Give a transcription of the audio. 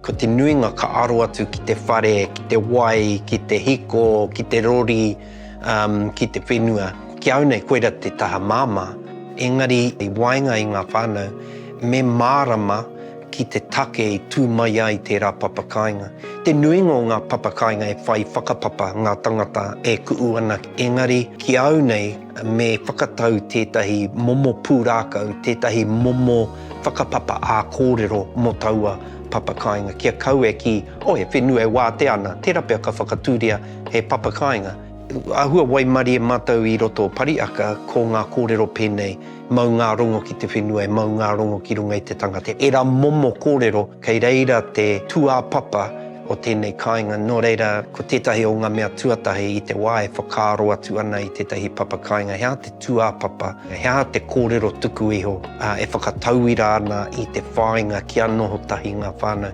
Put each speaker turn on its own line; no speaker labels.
Ko te nuinga ka aro atu ki te whare, ki te wai, ki te hiko, ki te rori, ki te whenua. Ki au nei koera te taha māma. Engari, i wainga i ngā whānau, me mārama ki te take i tū mai ai tērā papakainga. Te nuinga o ngā papakainga e whai whakapapa ngā tangata e kuu ana. Engari, ki au nei, me whakatau tētahi momo pūrākau, tētahi momo whakapapa ā kōrero mo taua papakainga. Kia kau e ki, e whenua e wā te ana, tērā pia ka whakatūria he papakainga. Ahua waimari e mātou i roto pariaka ko ngā kōrero pēnei, mau ngā rongo ki te whenua, mau ngā rongo ki runga i te tangata. E rā momo kōrero, kei reira te tuāpapa o tēnei kāinga. Nō reira, ko tētahi o ngā mea tuatahi i te wā e whakaaro atu ana i tētahi papakainga. Hea te tuāpapa, hea te kōrero tuku iho, e whakatauira ana i te whāinga ki anoho tahi ngā whānau.